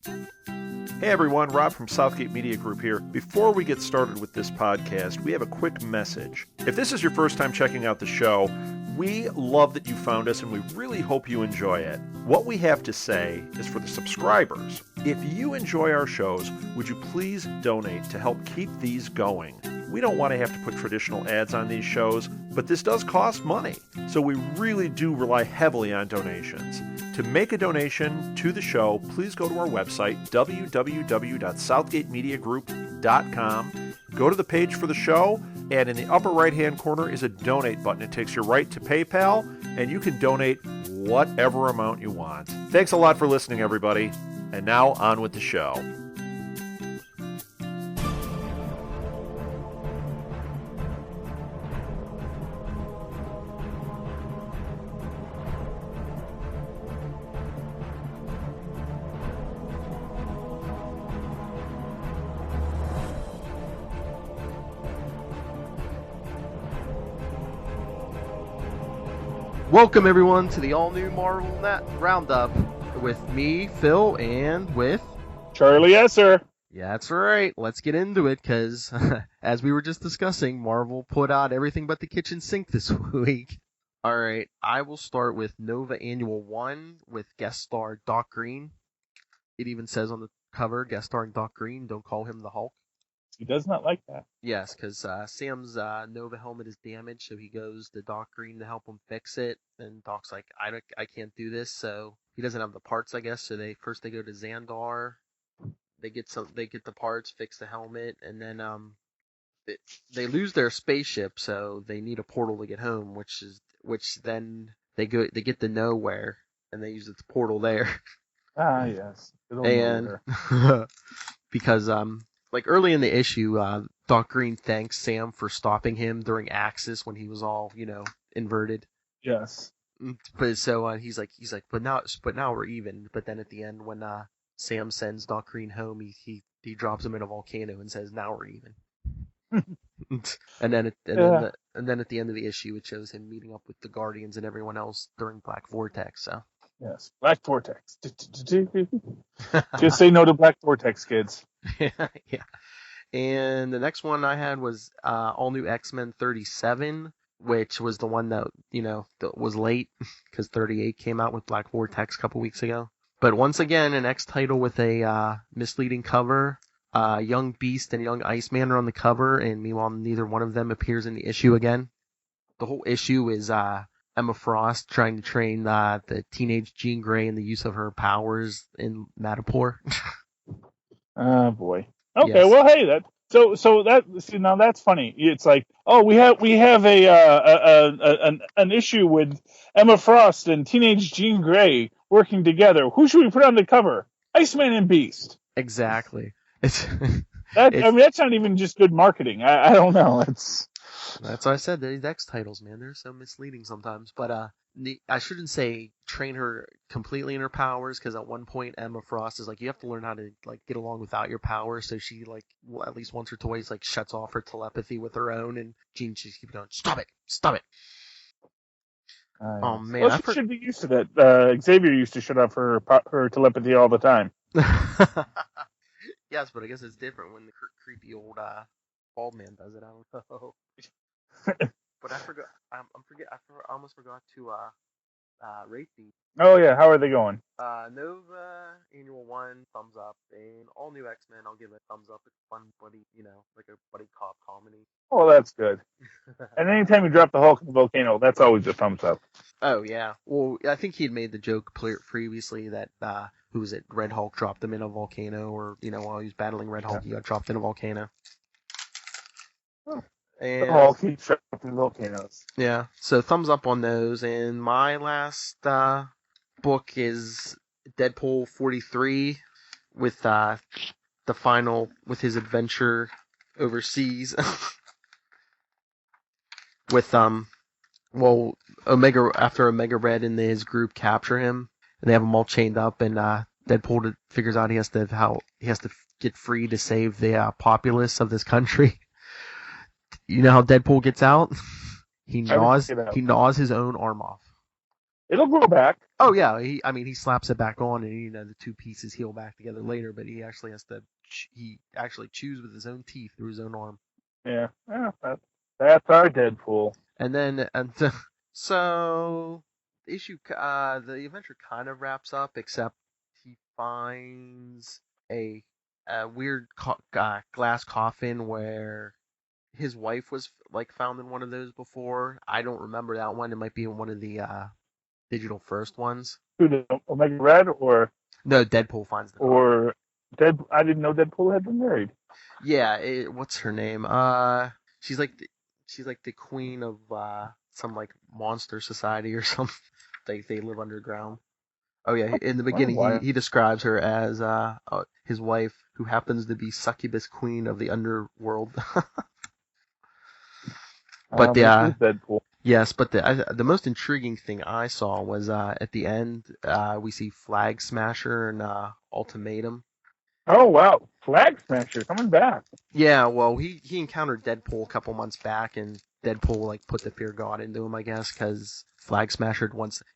Hey everyone, Rob from Southgate Media Group here. Before we get started with this podcast, we have a quick message. If this is your first time checking out the show, we love that you found us and we really hope you enjoy it. What we have to say is for the subscribers. If you enjoy our shows, would you please donate to help keep these going? We don't want to have to put traditional ads on these shows, but this does cost money. So we really do rely heavily on donations. To make a donation to the show, please go to our website, www.southgatemediagroup.com. Go to the page for the show, and in the upper right-hand corner is a donate button. It takes you right to PayPal, and you can donate whatever amount you want. Thanks a lot for listening, everybody. And now on with the show. Welcome everyone to the All New Marvel Roundup with me, Phil, and with Charlie, yes, sir. Yeah, that's right. Let's get into it, because as we were just discussing, Marvel put out everything but the kitchen sink this week. Alright, I will start with Nova Annual 1 with guest star Doc Green. It even says on the cover, guest starring Doc Green, don't call him the Hulk. He does not like that. Yes, because Sam's Nova helmet is damaged, so he goes to Doc Green to help him fix it. And Doc's like, I can't do this, so he doesn't have the parts, I guess. So they go to Xandar. They get the parts, fix the helmet, and then they lose their spaceship, so they need a portal to get home, which then they get to nowhere, and they use the portal there. Ah, yes. And because like early in the issue, Doc Green thanks Sam for stopping him during Axis when he was all, inverted. Yes. But so he's like, but now we're even. But then at the end, when Sam sends Doc Green home, he drops him in a volcano and says, now we're even. and then at the end of the issue, it shows him meeting up with the Guardians and everyone else during Black Vortex. So. Yes, Black Vortex. Just say no to Black Vortex, kids. Yeah. And the next one I had was All New X-Men 37, which was the one that, that was late because 38 came out with Black Vortex a couple weeks ago. But once again, an X title with a misleading cover. Young Beast and Young Iceman are on the cover, and meanwhile, neither one of them appears in the issue again. The whole issue is Emma Frost trying to train the teenage Jean Grey in the use of her powers in Madripoor. Oh boy. Okay, Yes. well, hey, now that's funny. It's like, oh, we have an issue with Emma Frost and teenage Jean Grey working together. Who should we put on the cover? Iceman and Beast. Exactly. That's not even just good marketing. I don't know. That's why I said these X titles, man. They're so misleading sometimes. But I shouldn't say train her completely in her powers, because at one point Emma Frost is like, you have to learn how to get along without your powers. So she at least once or twice shuts off her telepathy with her own, and Jean just keeps going, stop it. Oh man, well, she should be used to that. Xavier used to shut off her telepathy all the time. Yes, but I guess it's different when the creepy old bald man does it. I don't know. But I forgot. I almost forgot to rate these. Oh yeah, how are they going? Nova Annual 1, thumbs up, and All New X-Men, I'll give it a thumbs up. It's fun, buddy, like a buddy cop comedy. Oh, that's good. And anytime you drop the Hulk in the volcano, that's always a thumbs up. Oh yeah. Well, I think he had made the joke previously that who was it? Red Hulk dropped him in a volcano, or while he was battling Red Hulk, he got dropped in a volcano. Oh. And Hulk keeps dropping volcanoes. Yeah, so thumbs up on those. And my last book is Deadpool 43 with with his adventure overseas with Omega Red and his group capture him, and they have him all chained up, and Deadpool figures out he has to get free to save the populace of this country. You know how Deadpool gets out? He gnaws his own arm off. It'll grow back. Oh yeah, he slaps it back on, and the two pieces heal back together later. But he actually has to. He actually chews with his own teeth through his own arm. Yeah, that's our Deadpool. And then so the adventure kind of wraps up, except he finds a weird glass coffin where his wife was like found in one of those before. I don't remember that one. It might be in one of the digital first ones. Who did Omega Red or No, Deadpool finds the coffin. or Dead? I didn't know Deadpool had been married. Yeah, what's her name? She's like the queen of some like monster society or something. They live underground. Oh yeah, in the beginning he describes her as his wife, who happens to be succubus queen of the underworld. But Deadpool. yes, but the most intriguing thing I saw was at the end we see Flag Smasher and Ultimatum. Oh wow, Flag Smasher coming back. Yeah, well, he encountered Deadpool a couple months back, and Deadpool like put the fear of God into him, I guess, because Flag Smasher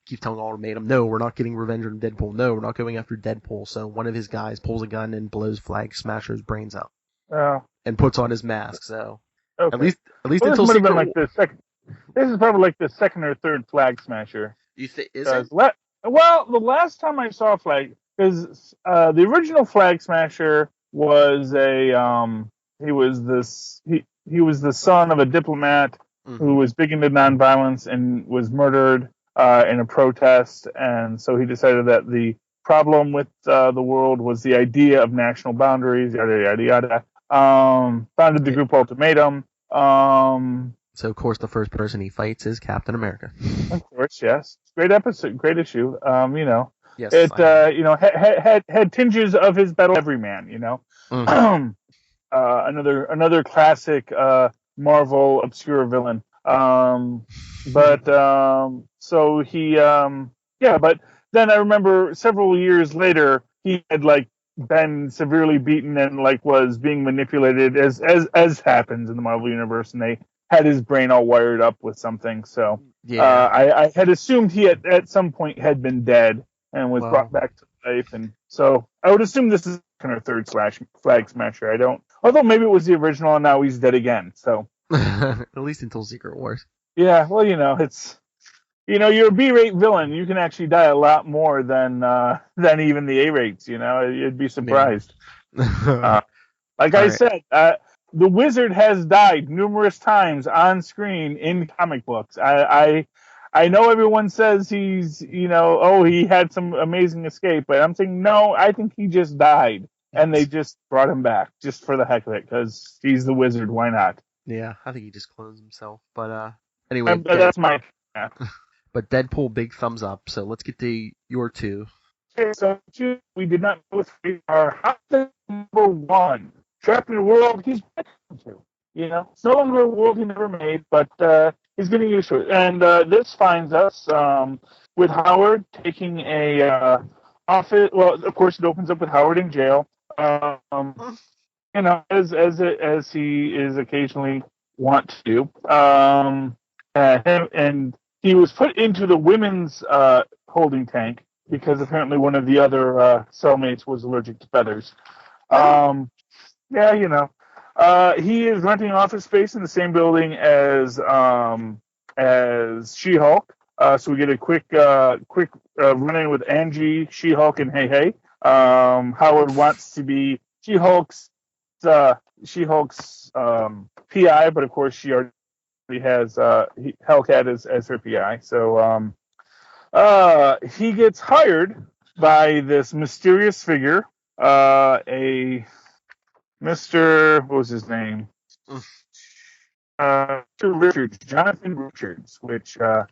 keeps telling Ultimatum, no, we're not getting revenge on Deadpool. No, we're not going after Deadpool. So one of his guys pulls a gun and blows Flag Smasher's brains out. Oh. And puts on his mask. So okay. at least well, until this Secret. Been like the second. This is probably like the second or third Flag Smasher. You think is it? Well, the last time I saw Flag, because the original Flag Smasher was he was the son of a diplomat who was big into nonviolence and was murdered in a protest, and so he decided that the problem with the world was the idea of national boundaries, yada yada yada. Founded the group Ultimatum. So of course the first person he fights is Captain America. Of course, yes. Great episode, great issue. Yes, it had tinges of his Battle Everyman. Another classic Marvel obscure villain. So he but then I remember several years later he had like been severely beaten and like was being manipulated as happens in the Marvel universe, and they had his brain all wired up with something. So I had assumed he at some point had been dead and was brought back to life, and so I would assume this is kind of third Flag Smasher. I don't, although maybe it was the original and now he's dead again. So at least until Secret Wars. Yeah, well, it's you're a B-rate villain. You can actually die a lot more than even the A-rates. You'd be surprised. I said, the Wizard has died numerous times on screen in comic books. I know everyone says he's he had some amazing escape, but I'm saying no. I think he just died, and they just brought him back just for the heck of it because he's the Wizard. Why not? Yeah, I think he just clones himself. But anyway, that's my. But Deadpool, big thumbs up. So let's get to your two. Okay, so we did not know if our number one. Trapped in a world he's been to. It's no longer a world he never made, but he's getting used to it. And this finds us with Howard taking a office. Well, of course, it opens up with Howard in jail. As he is occasionally want to do. And he was put into the women's holding tank because apparently one of the other cellmates was allergic to feathers. He is renting office space in the same building as She-Hulk. So we get a quick run-in with Angie, She-Hulk, and Hey. Howard wants to be She-Hulk's PI, but of course she already has Hellcat as her PI. So he gets hired by this mysterious figure, a Mr. What was his name? Jonathan Richards, which I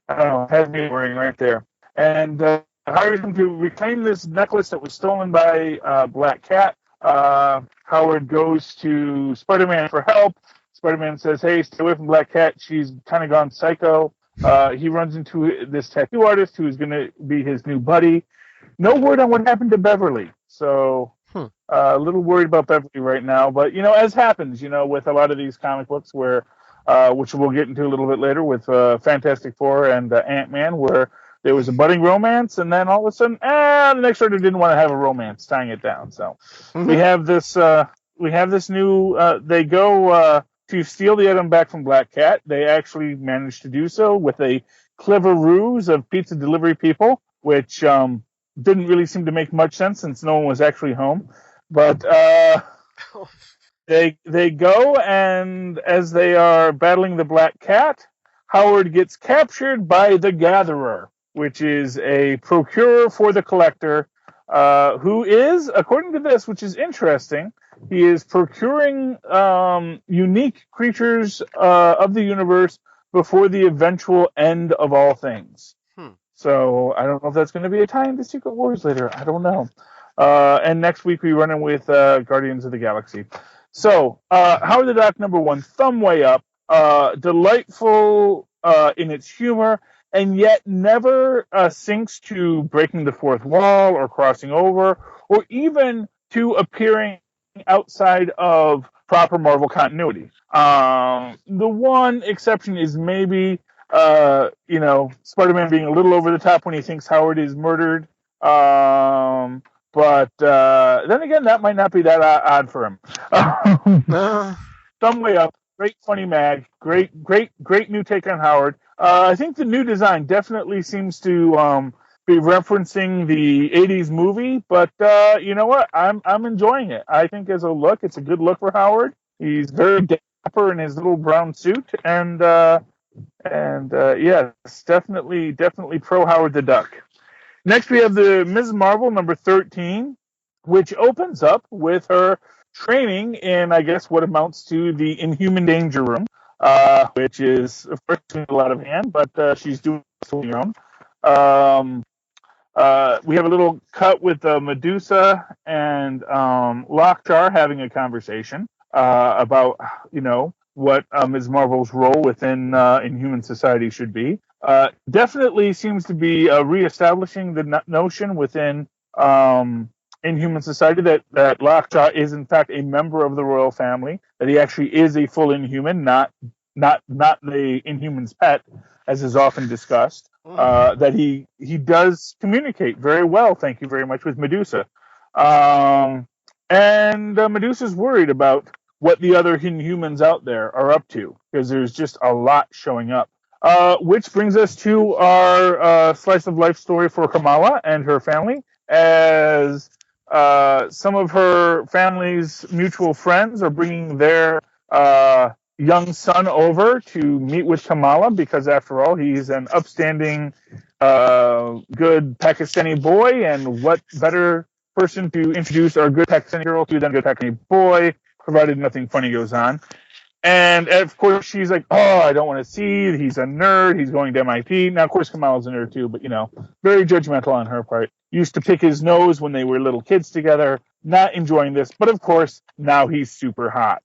don't know, has me worrying right there. And hires him to reclaim this necklace that was stolen by Black Cat. Howard goes to Spider-Man for help. Spider-Man says, hey, stay away from Black Cat. She's kind of gone psycho. He runs into this tattoo artist who is going to be his new buddy. No word on what happened to Beverly. So a little worried about Beverly right now. But, as happens, with a lot of these comic books where, which we'll get into a little bit later with Fantastic Four and Ant-Man, where there was a budding romance, and then all of a sudden, the next writer didn't want to have a romance tying it down. So we have this new. They go to steal the item back from Black Cat. They actually managed to do so with a clever ruse of pizza delivery people, which didn't really seem to make much sense since no one was actually home. But they go, and as they are battling the Black Cat, Howard gets captured by the Gatherer, which is a procurer for the Collector, who is, according to this, which is interesting, he is procuring unique creatures of the universe before the eventual end of all things. So I don't know if that's going to be a tie into Secret Wars later. I don't know. And next week we run in with Guardians of the Galaxy. So Howard the Duck, number 1, thumb way up. Delightful in its humor, and yet never sinks to breaking the fourth wall or crossing over, or even to appearing outside of proper Marvel continuity. The one exception is maybe, Spider-Man being a little over the top when he thinks Howard is murdered. But then again, that might not be that odd for him. Thumb way up. Great funny mag. Great new take on Howard. I think the new design definitely seems to be referencing the 80s movie, but you know what? I'm enjoying it. I think as a look, it's a good look for Howard. He's very dapper in his little brown suit, and yes, definitely pro Howard the Duck. Next, we have the Ms. Marvel number 13, which opens up with her training in, I guess, what amounts to the Inhuman Danger Room, which is, of course, doing a lot of hand, but she's doing it on her own. We have a little cut with Medusa and Lockjaw having a conversation about, what Ms. Marvel's role within Inhuman society should be. Definitely seems to be reestablishing the notion within Inhuman society that Lockjaw is in fact a member of the royal family, that he actually is a full Inhuman, not the Inhuman's pet, as is often discussed. That he does communicate very well, thank you very much, with Medusa. And Medusa's worried about what the other Inhumans out there are up to, because there's just a lot showing up. Which brings us to our slice of life story for Kamala and her family, as some of her family's mutual friends are bringing their young son over to meet with Kamala, because after all, he's an upstanding, good Pakistani boy, and what better person to introduce our good Pakistani girl to than a good Pakistani boy, provided nothing funny goes on. And of course, she's like, "Oh, I don't want to see. He's a nerd. He's going to MIT." Now, of course, Kamala's a nerd too, but very judgmental on her part. Used to pick his nose when they were little kids together. Not enjoying this, but of course, now he's super hot.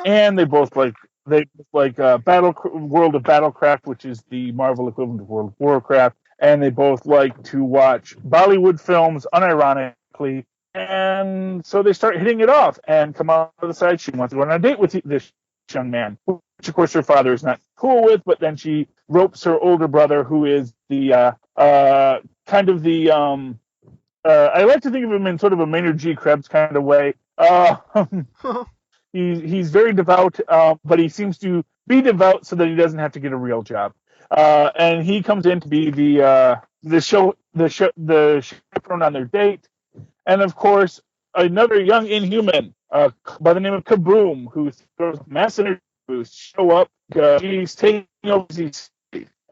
And they both like World of Battlecraft, which is the Marvel equivalent of World of Warcraft. And they both like to watch Bollywood films, unironically. And so they start hitting it off. And Kamala decides she wants to go on a date with this young man, which of course her father is not cool with, but then she ropes her older brother, who is the I like to think of him in sort of a Maynard G. Krebs kind of way. He's very devout, but he seems to be devout so that he doesn't have to get a real job. And he comes in to be the chaperone on their date, and of course another young Inhuman by the name of Kaboom, who throws mass energy boosts, show up. She's taking over these.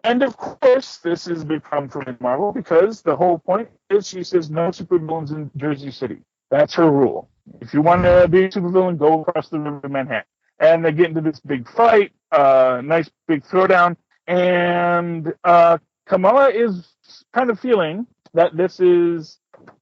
And of course, this is a big problem for Ms. Marvel, because the whole point is she says no supervillains in Jersey City. That's her rule. If you want to be a supervillain, go across the river to Manhattan. And they get into this big fight, nice big throwdown, and Kamala is kind of feeling that this is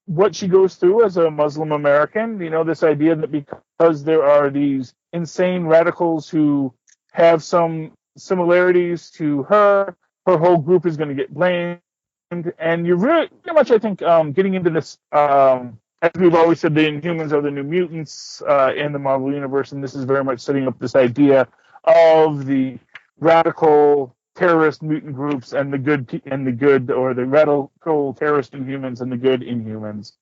what she goes through as a Muslim American. This idea that because there are these insane radicals who have some similarities to her whole group is going to get blamed. And you're really much, I think, getting into this, as we've always said, the Inhumans are the new mutants in the Marvel Universe, and this is very much setting up this idea of the radical terrorist mutant groups and the good or the radical terrorist Inhumans and the good Inhumans.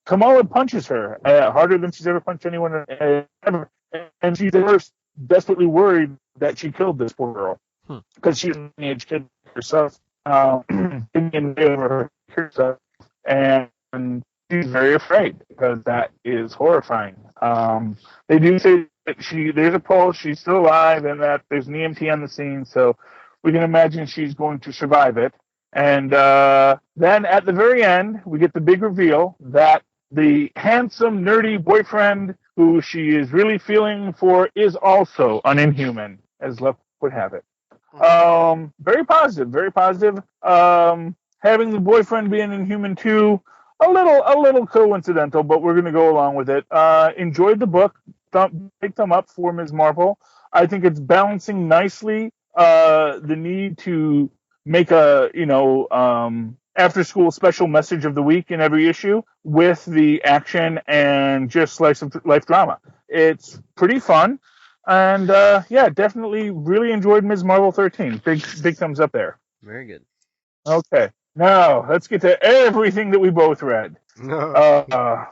Kamala punches her harder than she's ever punched anyone ever, and she's at first desperately worried that she killed this poor girl because she's an teenage kid herself, in over herself, and she's very afraid because that is horrifying. They do say that there's a pulse, she's still alive, and that there's an EMT on the scene, so we can imagine she's going to survive it. And then at the very end, we get the big reveal that the handsome, nerdy boyfriend who she is really feeling for is also an Inhuman, as luck would have it. Very positive, very positive. Having the boyfriend be an Inhuman too, a little coincidental, but we're going to go along with it. Enjoyed the book. Big thumb up for Ms. Marvel. I think it's balancing nicely the need to make a after school special message of the week in every issue with the action and just slice of life drama. It's pretty fun, and definitely really enjoyed Ms. Marvel 13. Big thumbs up there. Very good. Okay, now let's get to everything that we both read,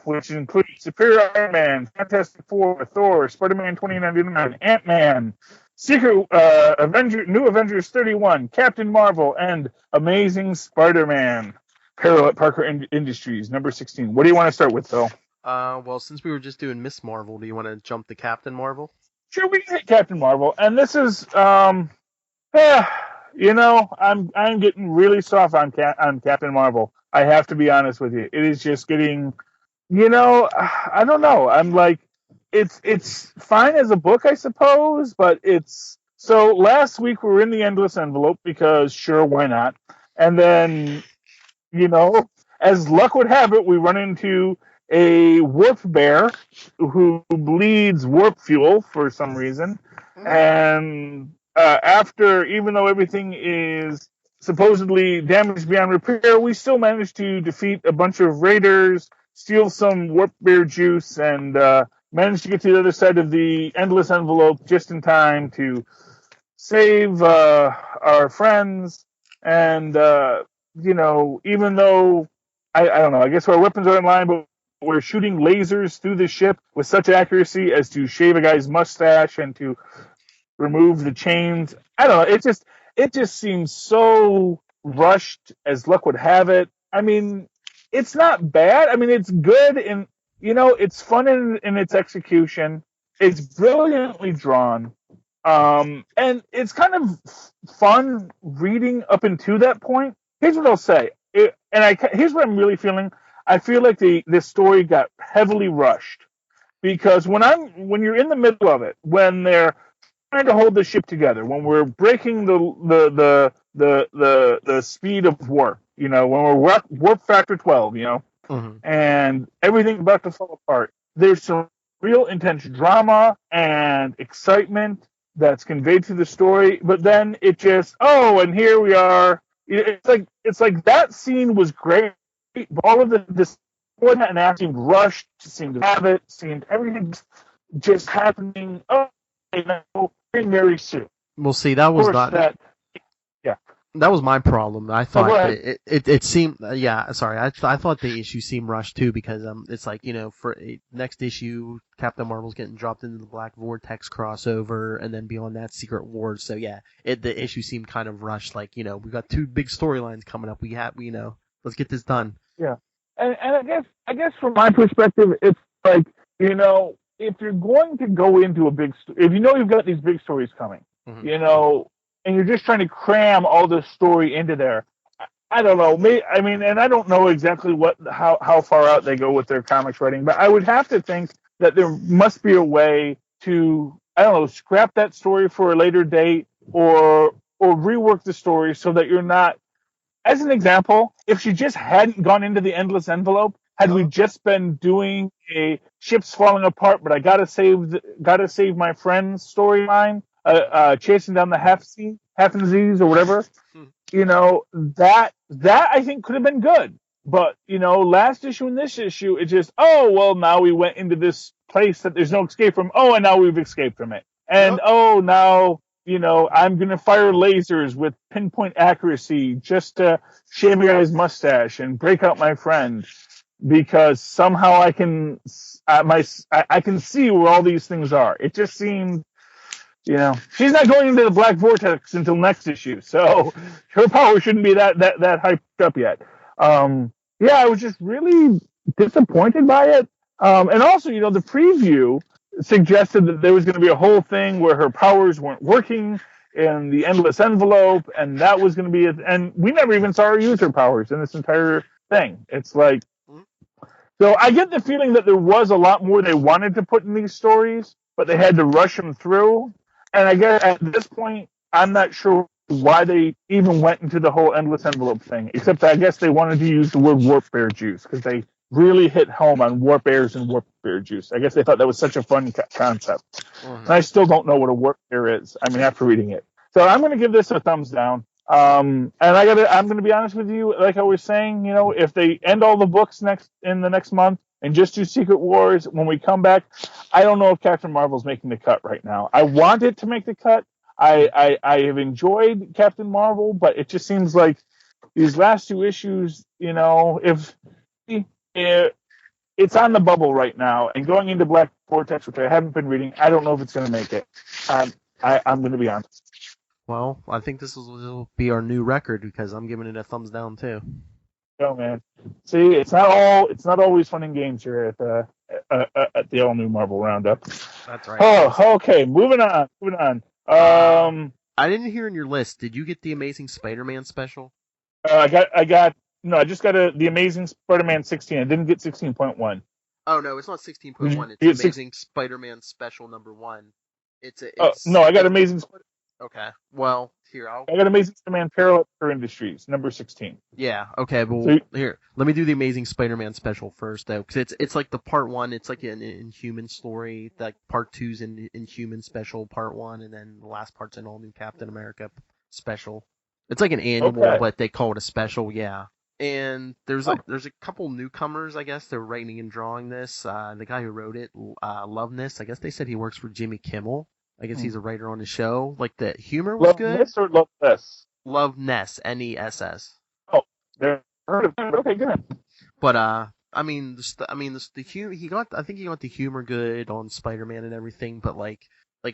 which includes Superior Iron Man, Fantastic Four, Thor, Spider-Man 2099, Ant-Man, Secret New Avengers 31, Captain Marvel, and Amazing Spider-Man. Parallel at Parker Industries, number 16. What do you want to start with, Phil? Well, since we were just doing Miss Marvel, do you want to jump to Captain Marvel? Sure, we can hit Captain Marvel, and this is, I'm getting really soft on Captain Marvel. I have to be honest with you. It is just getting, I don't know. I'm like, it's fine as a book, I suppose, but so last week we were in the Endless Envelope because sure, why not? And then, as luck would have it, we run into a warp bear who bleeds warp fuel for some reason. And even though everything is supposedly damaged beyond repair, we still managed to defeat a bunch of raiders, steal some warp bear juice, and managed to get to the other side of the Endless Envelope just in time to save our friends. And, even though, I don't know, I guess our weapons are in line, but we're shooting lasers through the ship with such accuracy as to shave a guy's mustache and to remove the chains. I don't know, it just seems so rushed, as luck would have it. I mean, it's not bad. I mean, it's good and it's fun in its execution. It's brilliantly drawn. And it's kind of fun reading up until that point. Here's what I'll say. Here's what I'm really feeling. I feel like this story got heavily rushed because when you're in the middle of it, when they're trying to hold the ship together, when we're breaking the speed of warp, when we're warp factor 12, and everything's about to fall apart. There's some real intense drama and excitement that's conveyed through the story, but then it just, and here we are. It's like that scene was great, but all of this and act seemed rushed, seemed to have it, seemed everything just happening. Very soon. Well, see, that was not that. Yeah. That was my problem. I thought it seemed, sorry. I thought the issue seemed rushed too because it's like for next issue, Captain Marvel's getting dropped into the Black Vortex crossover, and then beyond that, Secret Wars. So yeah, the issue seemed kind of rushed. Like we got two big storylines coming up. Let's get this done. Yeah, and I guess from my perspective, it's like if you're going to go into if you've got these big stories coming, and you're just trying to cram all this story into there. I don't know. And I don't know exactly how far out they go with their comics writing, but I would have to think that there must be a way to, scrap that story for a later date or rework the story so that you're not. As an example, if she just hadn't gone into the Endless Envelope, had we just been doing a ships falling apart, but I gotta save my friends storyline. Chasing down the Half-Z's or whatever, that I think could have been good. But, last issue and this issue, it's just, now we went into this place that there's no escape from. And now we've escaped from it. And, now I'm going to fire lasers with pinpoint accuracy just to shave a guy's mustache and break out my friend because somehow I can see where all these things are. It just seemed, she's not going into the black vortex until next issue, so her power shouldn't be that hyped up yet. Yeah, I was just really disappointed by it. And also, the preview suggested that there was going to be a whole thing where her powers weren't working in the endless envelope, and that was going to be it. And we never even saw her use her powers in this entire thing. It's like, so I get the feeling that there was a lot more they wanted to put in these stories, but they had to rush them through. And I guess at this point, I'm not sure why they even went into the whole endless envelope thing, except I guess they wanted to use the word warp bear juice because they really hit home on warp bears and warp bear juice. I guess they thought that was such a fun concept. And I still don't know what a warp bear is. I mean, after reading it. So I'm going to give this a thumbs down. And I'm going to be honest with you, like I was saying, if they end all the books in the next month and just do Secret Wars, when we come back, I don't know if Captain Marvel's making the cut right now. I want it to make the cut. I have enjoyed Captain Marvel, but it just seems like these last two issues, if it's on the bubble right now, and going into Black Vortex, which I haven't been reading, I don't know if it's going to make it. I'm going to be honest. Well, I think this will be our new record because I'm giving it a thumbs down too. Oh man, see, it's not always fun and games here at the All New Marvel Roundup. That's right. Oh, okay. Moving on. I didn't hear in your list. Did you get the Amazing Spider-Man special? I just got the Amazing Spider-Man 16. I didn't get 16.1. Oh no, it's not 16.1. It's Amazing Spider-Man special number 1. No, I got Amazing. Okay. Well, here I got Amazing Spider-Man Parallel Industries number 16. Yeah. Okay. Well, here, let me do the Amazing Spider-Man special first, though, because it's like the part 1. It's like an Inhuman story. Like part 2's an Inhuman special, part 1, and then the last part's an All New Captain America special. It's like an annual, but they call it a special. Yeah. And there's a couple newcomers, I guess. They're writing and drawing this. The guy who wrote it, Loveness. I guess they said he works for Jimmy Kimmel. I guess he's a writer on the show. Like, the humor was good. Loveness or Loveness? Loveness, Ness. Oh, never heard of him. Okay, good. But I think he got the humor good on Spider-Man and everything. But like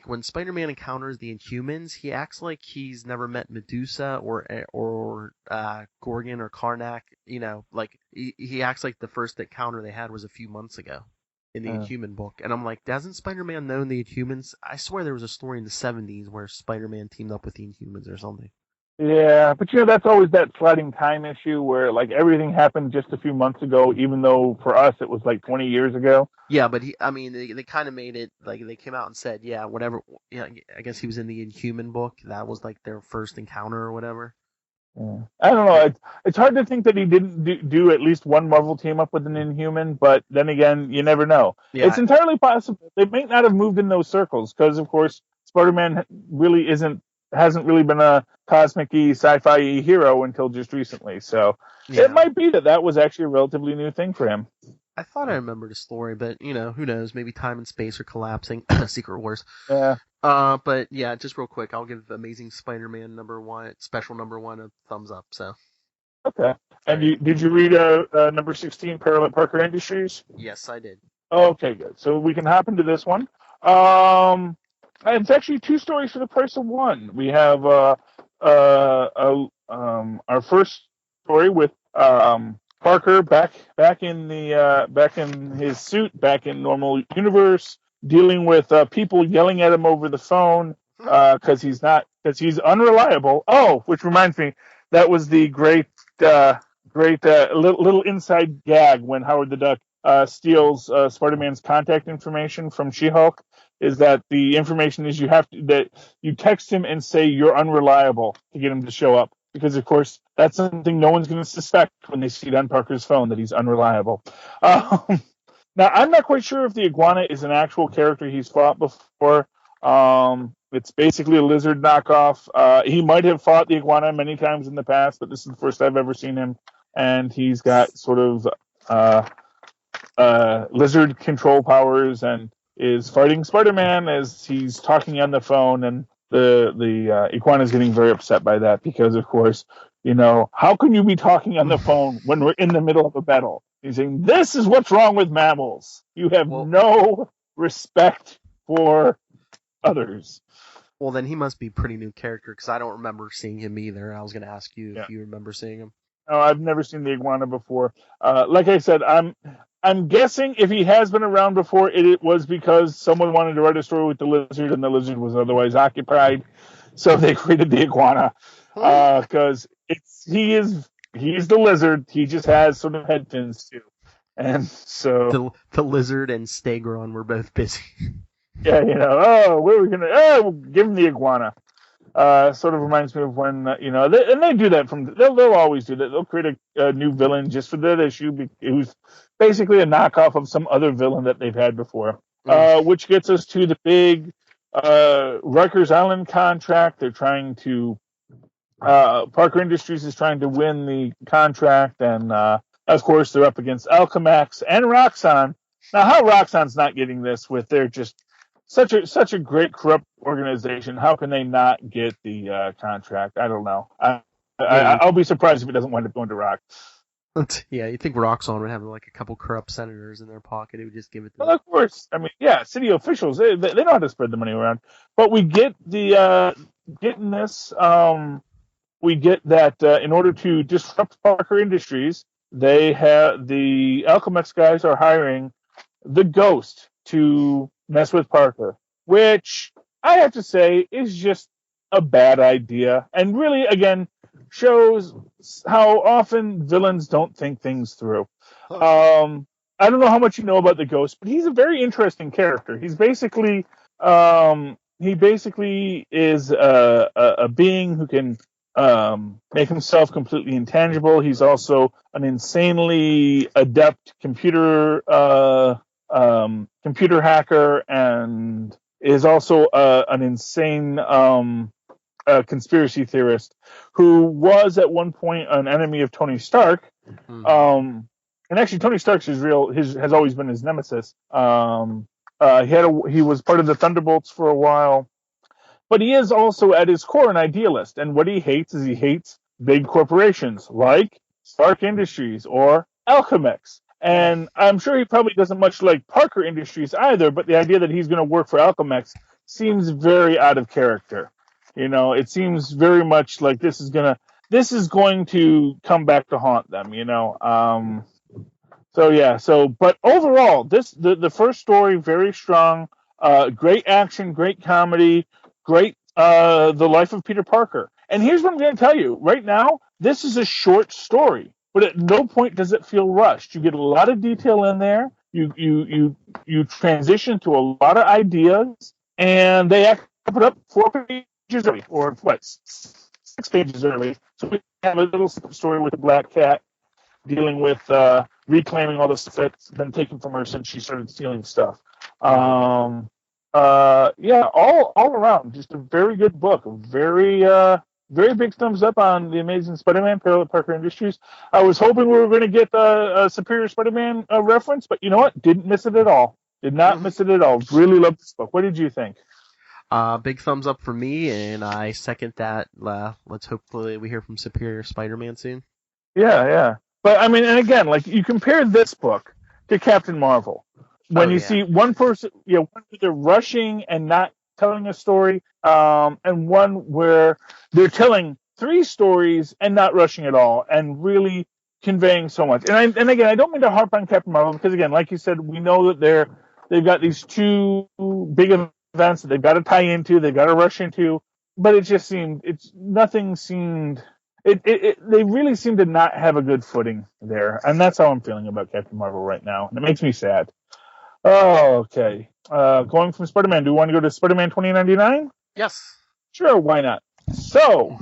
when Spider-Man encounters the Inhumans, he acts like he's never met Medusa or Gorgon or Karnak. Like he acts like the first encounter they had was a few months ago in the Inhuman book. And I'm like, hasn't Spider-Man known the Inhumans? I swear there was a story in the 70s where Spider-Man teamed up with the Inhumans or something. Yeah, but that's always that sliding time issue where like everything happened just a few months ago, even though for us it was like 20 years ago. Yeah, but they kind of made it like they came out and said, yeah, whatever. Yeah, I guess he was in the Inhuman book. That was like their first encounter or whatever. Yeah. I don't know. It's hard to think that he didn't do at least one Marvel team up with an Inhuman, but then again, you never know. Yeah. It's entirely possible they may not have moved in those circles because, of course, Spider-Man really hasn't really been a cosmic-y, sci-fi hero until just recently. So It might be that was actually a relatively new thing for him. I thought I remembered a story, but who knows? Maybe time and space are collapsing. Secret Wars. Yeah. But yeah, just real quick, I'll give Amazing Spider-Man special number 1 a thumbs up. So. Okay. And did you read number 16, Parallel Parker Industries? Yes, I did. Okay, good. So we can hop into this one. It's actually 2 stories for the price of 1. We have our first story with Parker back in his suit, back in normal universe, dealing with people yelling at him over the phone because he's unreliable. Oh, which reminds me, that was the great little inside gag when Howard the Duck steals Spider-Man's contact information from She-Hulk. Is that the information is you text him and say you're unreliable to get him to show up. Because, of course, that's something no one's going to suspect when they see it on Parker's phone, that he's unreliable. Now, I'm not quite sure if the iguana is an actual character he's fought before. It's basically a lizard knockoff. He might have fought the iguana many times in the past, but this is the first I've ever seen him. And he's got sort of lizard control powers and is fighting Spider-Man as he's talking on the phone. And the iguana is getting very upset by that because, of course, how can you be talking on the phone when we're in the middle of a battle? He's saying, this is what's wrong with mammals. You have no respect for others. Well, then he must be a pretty new character because I don't remember seeing him either. I was going to ask you if you remember seeing him. No, I've never seen the iguana before. Like I said, I'm guessing if he has been around before, it was because someone wanted to write a story with the lizard, and the lizard was otherwise occupied, so they created the iguana. Because he's the lizard. He just has sort of head fins too, and so the lizard and Stegron were both busy. Yeah, where are we gonna? We'll give him the iguana. Sort of reminds me of when and they do that they'll always do that. They'll create a new villain just for that issue, who's basically a knockoff of some other villain that they've had before. Which gets us to the big Rikers Island contract. They're trying to Parker Industries is trying to win the contract, and of course they're up against Alchemax and Roxxon. Now, how Roxxon's not getting this with their just such a great corrupt organization? How can they not get the contract? I don't know. I'll be surprised if it doesn't wind up going to Rock. Yeah, you think Roxxon would have like a couple corrupt senators in their pocket who would just give it to them? Well, of course. I mean, yeah, city officials, they know how to spread the money around. But we get getting this. We get that in order to disrupt Parker Industries, they have the Alchemax guys are hiring the Ghost to mess with Parker, which I have to say is just a bad idea, and really, again, shows how often villains don't think things through. I don't know how much you know about the Ghost, but he's a very interesting character. He's basically is a being who can make himself completely intangible. He's also an insanely adept computer hacker, and is also an insane conspiracy theorist who was at one point an enemy of Tony Stark. And actually, Tony Stark's has always been his nemesis. He was part of the Thunderbolts for a while. But he is also, at his core, an idealist. And what he hates is big corporations like Stark Industries or Alchemax. And I'm sure he probably doesn't much like Parker Industries either, but the idea that he's going to work for Alchemax seems very out of character. It seems very much like this is going to come back to haunt them, but overall, the first story, very strong, great action, great comedy, great the life of Peter Parker. And here's what I'm going to tell you right now: this is a short story, but at no point does it feel rushed. You get a lot of detail in there. You transition to a lot of ideas, and they actually put up 4 pages early, or 6 pages early. So we have a little story with the Black Cat dealing with reclaiming all the stuff that's been taken from her since she started stealing stuff. All around, just a very good book. Very big thumbs up on The Amazing Spider-Man, Parallel Parker Industries. I was hoping we were going to get a Superior Spider-Man reference, but you know what? Didn't miss it at all. Did not miss it at all. Really loved this book. What did you think? Big thumbs up for me, and I second that. Let's hopefully we hear from Superior Spider-Man soon. Yeah. But, I mean, and again, like, you compare this book to Captain Marvel. When you see one person, one where they're rushing and not telling a story, and one where they're telling 3 stories and not rushing at all, and really conveying so much. And again, I don't mean to harp on Captain Marvel, because, again, like you said, we know that they've got these 2 big events that they've got to tie into, they've got to rush into, but it just seemed, they really seem to not have a good footing there, and that's how I'm feeling about Captain Marvel right now, and it makes me sad. Oh, okay. Going from Spider-Man, do you want to go to Spider-Man 2099? Yes. Sure, why not? So,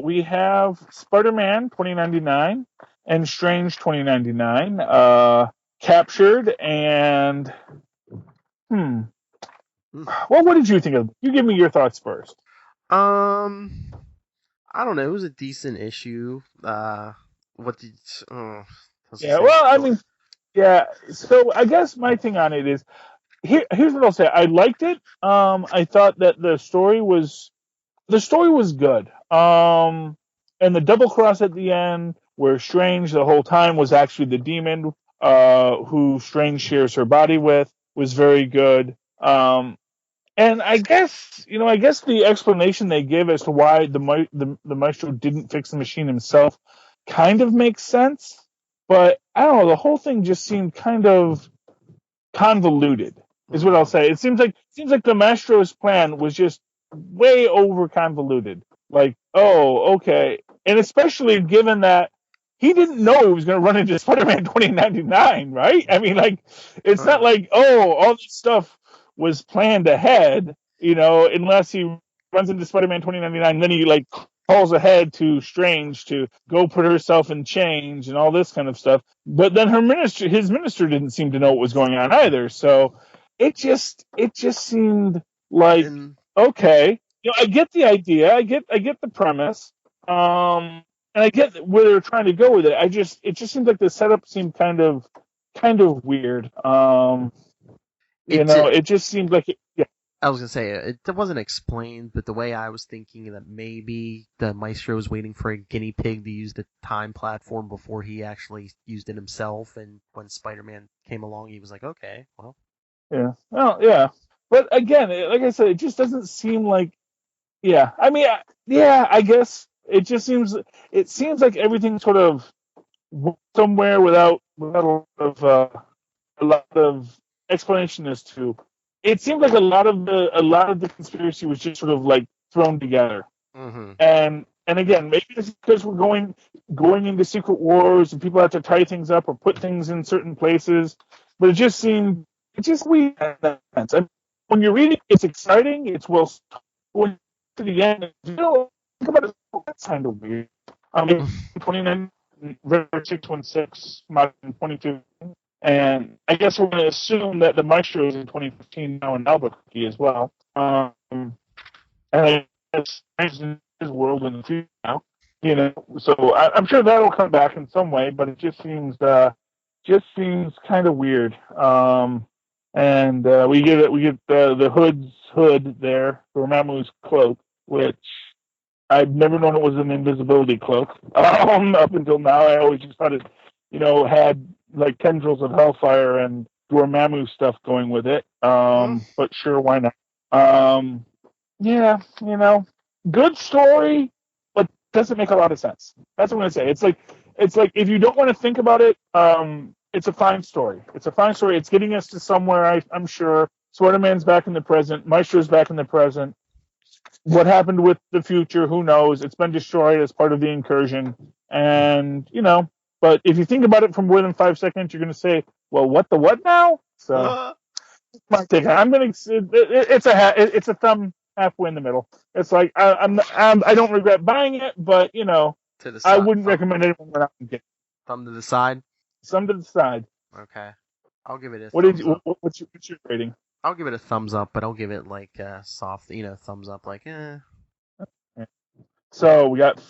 we have Spider-Man 2099 and Strange 2099 captured, and well, what did you think of it? You give me your thoughts first. I don't know. It was a decent issue. So I guess my thing on it is, here's what I'll say. I liked it. I thought that the story was good. And the double cross at the end, where Strange the whole time was actually the demon, who Strange shares her body with, was very good. And I guess the explanation they give as to why the maestro didn't fix the machine himself kind of makes sense. But I don't know. The whole thing just seemed kind of convoluted, is what I'll say. It seems like the maestro's plan was just way over convoluted. Like, oh, okay, and especially given that he didn't know he was going to run into Spider-Man 2099, right? I mean, like, it's not like, oh, all this stuff was planned ahead, unless he runs into Spider-Man 2099, and then he like calls ahead to Strange to go put herself in change and all this kind of stuff. But then his minister didn't seem to know what was going on either. So it just seemed like, okay, I get the idea, I get the premise, and I get where they're trying to go with it. It just seems like the setup seemed kind of weird. It just seemed like yeah. I was gonna say it wasn't explained, but the way I was thinking that maybe the maestro was waiting for a guinea pig to use the time platform before he actually used it himself, and when Spider-Man came along, he was like, "Okay, well." Yeah. Well, yeah. But again, like I said, it just doesn't seem like. Yeah. I mean, yeah. I guess it just seems. It seems like everything sort of went somewhere without a lot of explanation as to. It seemed like a lot of the conspiracy was just sort of like thrown together. Mm-hmm. And again, maybe it's because we're going into Secret Wars and people have to tie things up or put things in certain places. But it just weird in that sense. And when you're reading, it's exciting. It's well going to the end. Think about it. That's kind of weird. 29, Red 616, Modern 22. And I guess we're going to assume that the Maestro is in 2015 now in Albuquerque as well. And I guess in his world in the future now, So I'm sure that'll come back in some way, but it just seems kind of weird. And we get the Hood's hood there, for Mamu's cloak, which I've never known it was an invisibility cloak. Up until now, I always just thought it, had like tendrils of hellfire and Dormammu stuff going with it. But sure, why not? Yeah, good story, but doesn't make a lot of sense. That's what I'm gonna say. It's like if you don't want to think about it, it's a fine story. It's getting us to somewhere. I'm sure. Spider-Man's back in the present. Maestro's back in the present. What happened with the future? Who knows? It's been destroyed as part of the incursion, and But if you think about it for more than 5 seconds, you're going to say, "Well, what the what now?" So, my take. I'm going to. It's a thumb halfway in the middle. It's like I don't regret buying it, but To the side, I wouldn't recommend anyone without getting it. Thumb to the side. Thumb to the side. Okay, I'll give it a. What's your rating? I'll give it a thumbs up, but I'll give it like a soft, thumbs up, like eh. So we got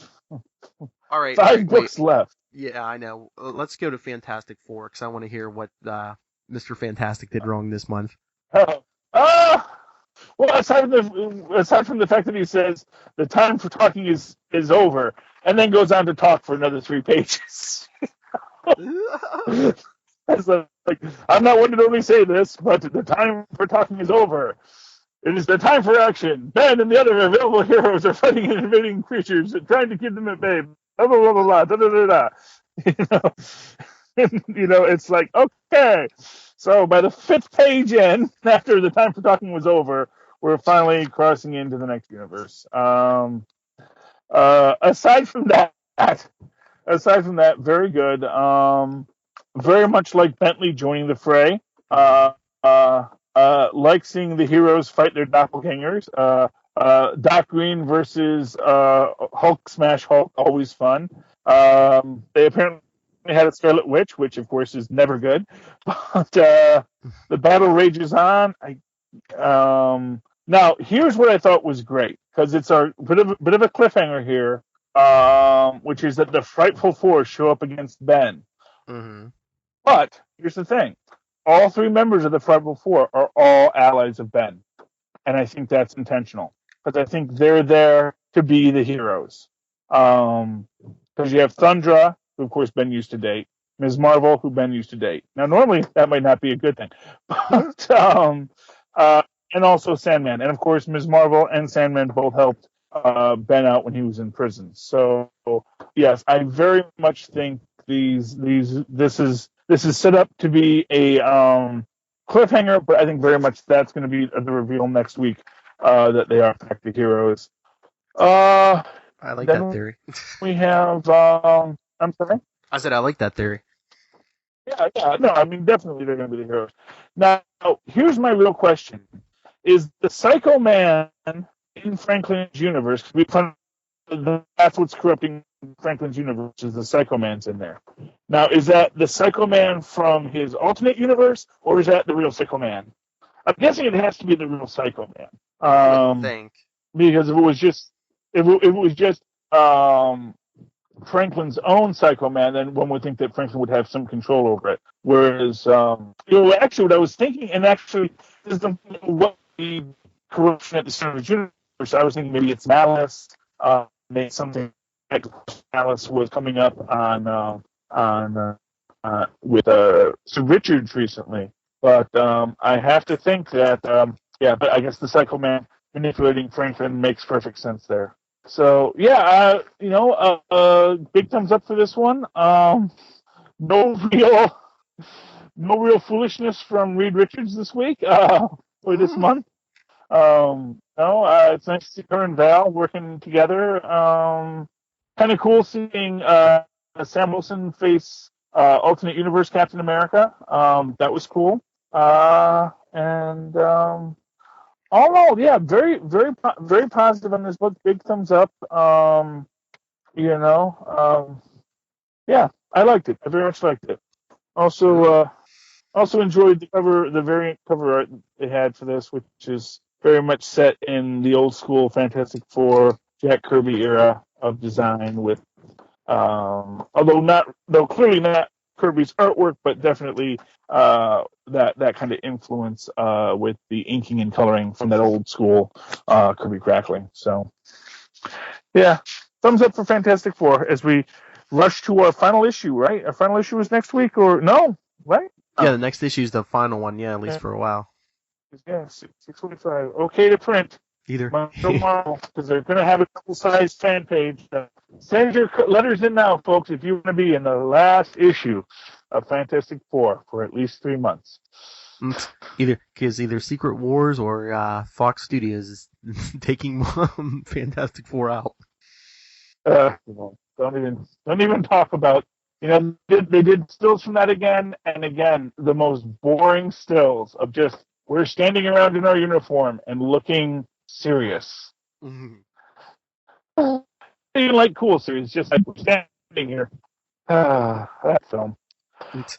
all right, 5 books left. Yeah, I know. Let's go to Fantastic Four because I want to hear what Mr. Fantastic did wrong this month. Well, aside from the fact that he says the time for talking is over, and then goes on to talk for another 3 pages. It's like, I'm not one to only say this, but the time for talking is over. It is the time for action. Ben and the other available heroes are fighting invading creatures and trying to keep them at bay. Blah blah blah blah blah. Da, da, da, da. It's like, okay. So by the 5th page in, after the time for talking was over, we're finally crossing into the next universe. Aside from that, very good. Very much like Bentley joining the fray. Like seeing the heroes fight their doppelgangers. Doc Green versus Hulk Smash Hulk, always fun. They apparently had a Scarlet Witch, which of course is never good. But the battle rages on. Now here's what I thought was great, because it's a bit of a cliffhanger here, which is that the Frightful Four show up against Ben. Mm-hmm. But here's the thing: all three members of the Tribal Four are all allies of Ben. And I think that's intentional. Because I think they're there to be the heroes. Because you have Thundra, who of course Ben used to date, Ms. Marvel, who Ben used to date. Now, normally that might not be a good thing, but and also Sandman, and of course Ms. Marvel and Sandman both helped Ben out when he was in prison. So yes, I very much think this is set up to be a cliffhanger, but I think very much that's going to be the reveal next week that they are in fact the heroes. I like that theory. We have. I'm sorry. I said I like that theory. Yeah. No, I mean definitely they're going to be the heroes. Now, here's my real question: is the Psycho Man in Franklin's universe? That's what's corrupting Franklin's universe. Is the Psycho Man's in there? Now, is that the Psycho Man from his alternate universe, or is that the real Psycho Man? I'm guessing it has to be the real Psycho Man. I think Because if it was just Franklin's own Psycho Man, then one would think that Franklin would have some control over it. Whereas, actually, what I was thinking, and actually, this is what the corruption at the center of the universe. I was thinking maybe it's Malice. Maybe something like Malice was coming up on with Sir Richards recently. But I have to think that but I guess the Psycho Man manipulating Franklin makes perfect sense there. So yeah, big thumbs up for this one. No real foolishness from Reed Richards this week or this month. It's nice to see her and Val working together. Kind of cool seeing Sam Wilson face alternate universe Captain America. That was cool. All in all, yeah, very, very, very positive on this book. Big thumbs up. Yeah, I liked it. I very much liked it. Also enjoyed the variant cover art they had for this, which is very much set in the old school Fantastic Four Jack Kirby era of design, with though clearly not Kirby's artwork, but definitely that kind of influence with the inking and coloring from that old school Kirby crackling. So yeah, thumbs up for Fantastic Four as we rush to our final issue. Right, our final issue is next week, or no? Right? Yeah, the next issue is the final one. Yeah, at least for a while. Yeah, 645. Okay to print. Either. Marvel, because they're going to have a double-sized fan page. Send your letters in now, folks, if you want to be in the last issue of Fantastic Four for at least 3 months. Either Secret Wars or Fox Studios is taking Fantastic Four out. Don't even talk about. They did stills from that again and again. The most boring stills of just we're standing around in our uniform and looking serious. Mm-hmm. Even like cool series, just like we're standing here. That film.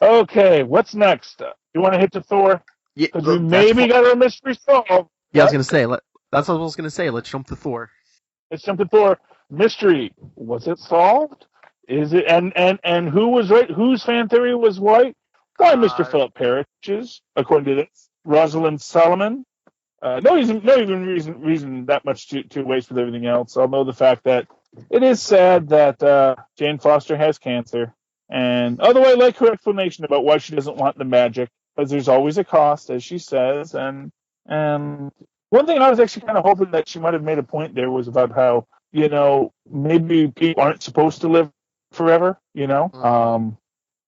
Okay, what's next? You want to hit to Thor? Yeah, because we maybe got our mystery solved. Yeah, I was gonna say. That's what I was gonna say. Let's jump to Thor. Let's jump to Thor. Mystery. Was it solved? Is it? And who was right? Whose fan theory was right? Why, Mr. Philip Parrich's, according to this. Rosalind Solomon. No even reason that much to waste with everything else. Although the fact that it is sad that Jane Foster has cancer, and although I like her explanation about why she doesn't want the magic, because there's always a cost, as she says, and one thing I was actually kind of hoping that she might have made a point there was about how maybe people aren't supposed to live forever, and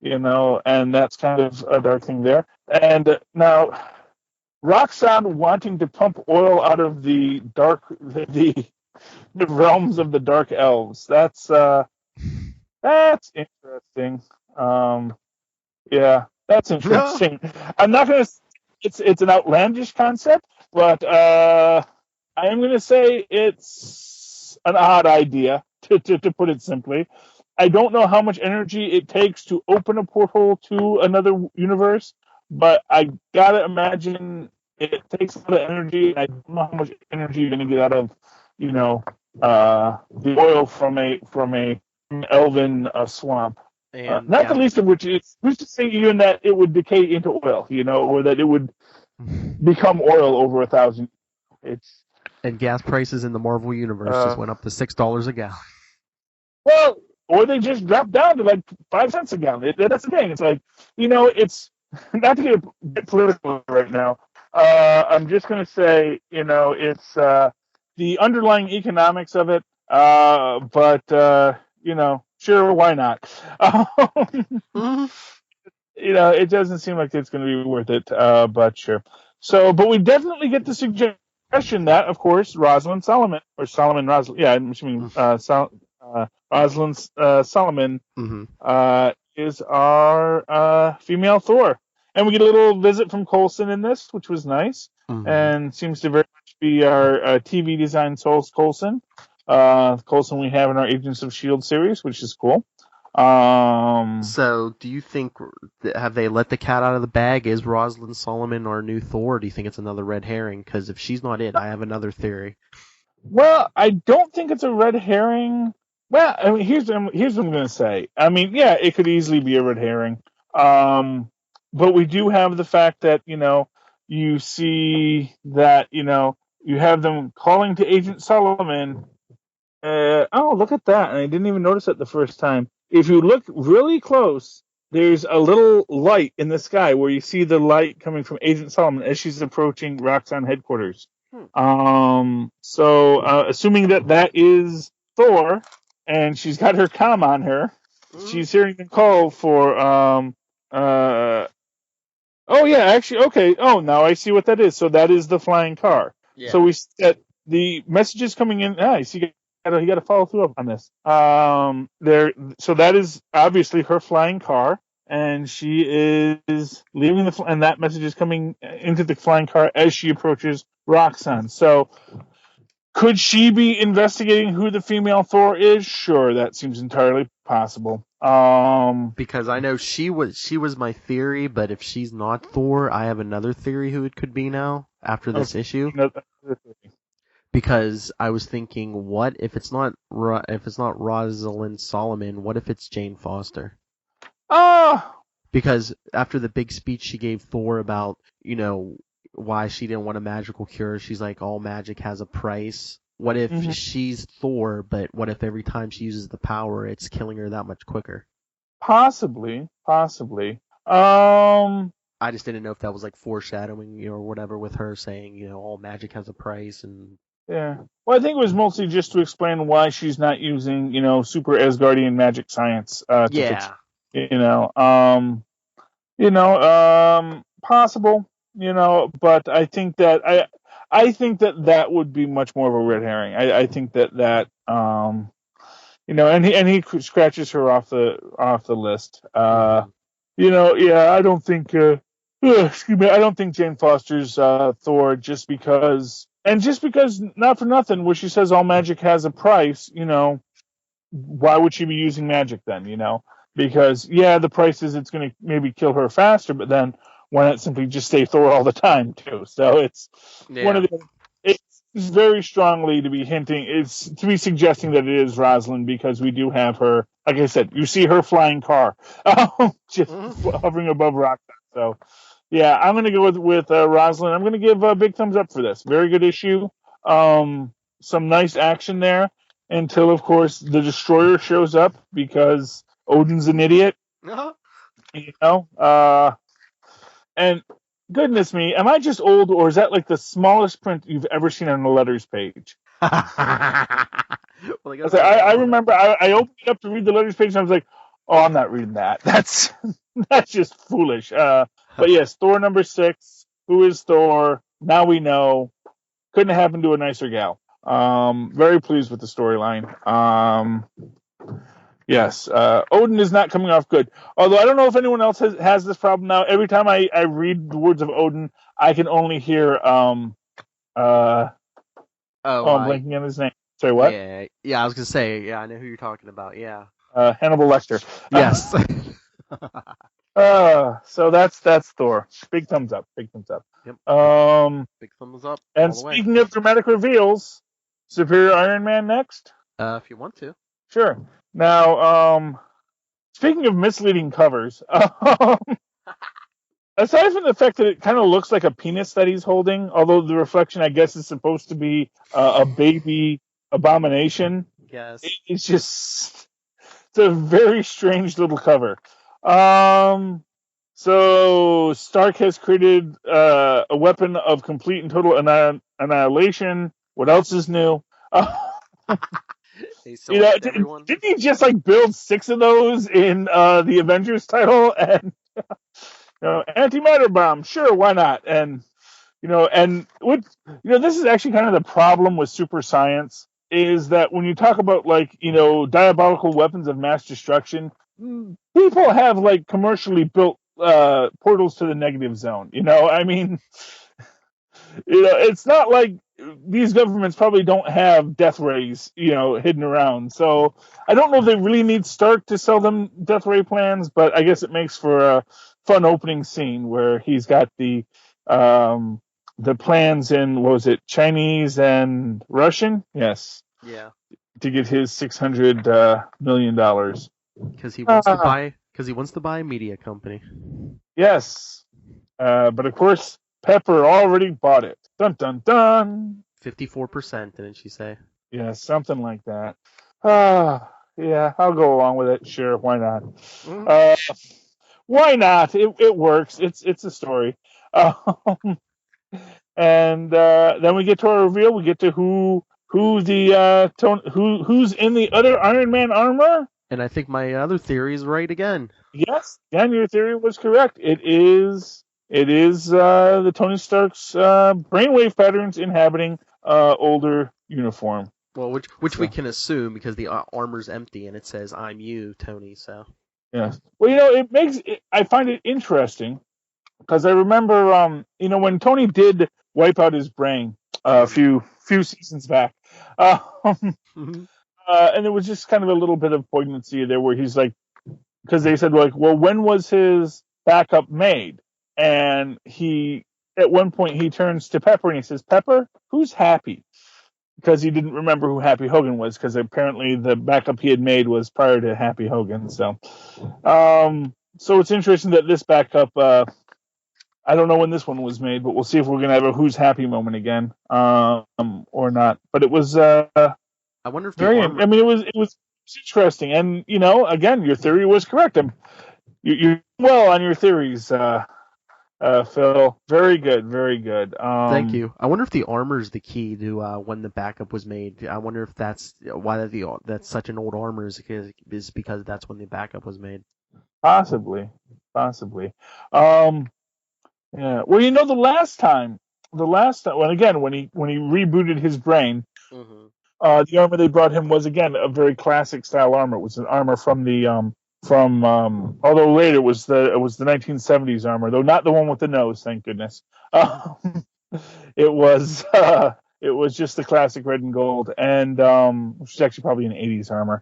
that's kind of a dark thing there. And now, Roxxon wanting to pump oil out of the realms of the dark elves. That's interesting. Yeah, that's interesting. I'm not gonna. It's an outlandish concept, but I am gonna say it's an odd idea to put it simply. I don't know how much energy it takes to open a portal to another universe, but I gotta imagine it takes a lot of energy. I don't know how much energy you're gonna get out of, the oil from a elven swamp. And Not the least of which is who's to say even that it would decay into oil, or that it would become oil over 1,000. It's and gas prices in the Marvel universe just went up to $6 a gallon. well, or they just dropped down to like 5 cents a gallon. That's the thing. It's like it's not to get a bit political right now. I'm just going to say, it's the underlying economics of it. But sure, why not? It doesn't seem like it's going to be worth it. But sure. So, but we definitely get the suggestion that, of course, Rosalind Solomon or Solomon Rosalind. Yeah, I'm assuming Rosalind Solomon is our female Thor. And we get a little visit from Coulson in this, which was nice, and seems to very much be our TV design source Coulson. Coulson we have in our Agents of S.H.I.E.L.D. series, which is cool. So, do you think, have they let the cat out of the bag? Is Rosalind Solomon our new Thor? Or do you think it's another red herring? Because if she's not it, I have another theory. Well, I don't think it's a red herring. Well, I mean, here's what I'm going to say. I mean, yeah, it could easily be a red herring. But we do have the fact that, you see that, you have them calling to Agent Solomon. Oh, look at that. And I didn't even notice it the first time. If you look really close, there's a little light in the sky where you see the light coming from Agent Solomon as she's approaching Roxxon headquarters. So assuming that is Thor, and she's got her comm on her, she's hearing the call for oh yeah, actually, okay. Oh, now I see what that is. So that is the flying car. Yeah. So we get the messages coming in. You see, you got to follow through on this. So that is obviously her flying car, and she is leaving and that message is coming into the flying car as she approaches Roxxon. So could she be investigating who the female Thor is? Sure, that seems entirely possible. Because I know she was my theory, but if she's not Thor, I have another theory who it could be now after this issue. Because I was thinking, what if it's not Rosalind Solomon? What if it's Jane Foster? Because after the big speech she gave Thor about why she didn't want a magical cure, she's like, all magic has a price. What if she's Thor, but what if every time she uses the power, it's killing her that much quicker? Possibly. I just didn't know if that was like foreshadowing, or whatever, with her saying, all magic has a price. And yeah. Well, I think it was mostly just to explain why she's not using, super Asgardian magic science. To fix, possible, but I think that I think that would be much more of a red herring. I think that and he scratches her off the list. I don't think excuse me, I don't think Jane Foster's Thor just because not for nothing where she says all magic has a price, why would she be using magic then, because the price is it's going to maybe kill her faster, but then why not simply just say Thor all the time too? So it's one of the. It's very strongly to be suggesting that it is Rosalind, because we do have her. Like I said, you see her flying car just hovering above Roxxon. So yeah, I'm going to go with Rosalind. I'm going to give a big thumbs up for this. Very good issue. Some nice action there until, of course, the Destroyer shows up because Odin's an idiot. And goodness me, am I just old, or is that like the smallest print you've ever seen on the letters page? I remember I opened it up to read the letters page, and I was like, oh, I'm not reading that. That's just foolish. But yes, Thor number 6. Who is Thor? Now we know. Couldn't have happened to a nicer gal. Very pleased with the storyline. Yes, Odin is not coming off good. Although I don't know if anyone else has this problem now. Every time I read the words of Odin, I can only hear I'm blanking on his name. Sorry, what? Yeah, I was gonna say, yeah, I know who you're talking about. Yeah, Hannibal Lecter. Yes. So that's Thor. Big thumbs up. Big thumbs up. Yep. Big thumbs up. And speaking of dramatic reveals, Superior Iron Man next. If you want to. Sure. Now, speaking of misleading covers, aside from the fact that it kind of looks like a penis that he's holding, although the reflection, I guess, is supposed to be a baby abomination, Yes. it's a very strange little cover. So Stark has created a weapon of complete and total annihilation. What else is new? He sold it to Didn't everyone. he just like build 6 of those in the Avengers title? And antimatter bomb, sure, why not? And this is actually kind of the problem with super science is that when you talk about like diabolical weapons of mass destruction, people have like commercially built portals to the negative zone. I mean, it's not like these governments probably don't have death rays, hidden around. So I don't know if they really need Stark to sell them death ray plans, but I guess it makes for a fun opening scene where he's got the plans in, what was it, Chinese and Russian? Yes. Yeah. To get his $600 million. Because he wants to buy. Because he wants to buy a media company. Yes. But of course, Pepper already bought it. Dun dun dun. 54%, didn't she say? Yeah, something like that. Yeah, I'll go along with it. Sure, why not? Why not? It works. It's a story. And then we get to our reveal. We get to who's in the other Iron Man armor. And I think my other theory is right again. Yes, Dan, your theory was correct. It is the Tony Stark's brainwave patterns inhabiting older uniform. Well, which we can assume because the armor's empty and it says "I'm you, Tony." So. Yes. Well, I find it interesting because I remember, when Tony did wipe out his brain a few seasons back, and it was just kind of a little bit of poignancy there where he's like, because they said like, well, when was his backup made? And at one point he turns to Pepper and he says, "Pepper, who's Happy?" Because he didn't remember who Happy Hogan was, because apparently the backup he had made was prior to Happy Hogan. So it's interesting that this backup, I don't know when this one was made, but we'll see if we're going to have a Who's Happy moment again, or not. But it was I wonder if it was interesting. And, again, your theory was correct. You're well on your theories, Phil. Very good, very good. Thank you. I wonder if the armor is the key to when the backup was made. I wonder if that's why that's such an old armor is because that's when the backup was made. Possibly. Yeah. Well, the last time, when he rebooted his brain, the armor they brought him was again a very classic style armor. It was an armor from the although later it was the 1970s armor, though not the one with the nose, thank goodness. It was just the classic red and gold, and which is actually probably an 80s armor.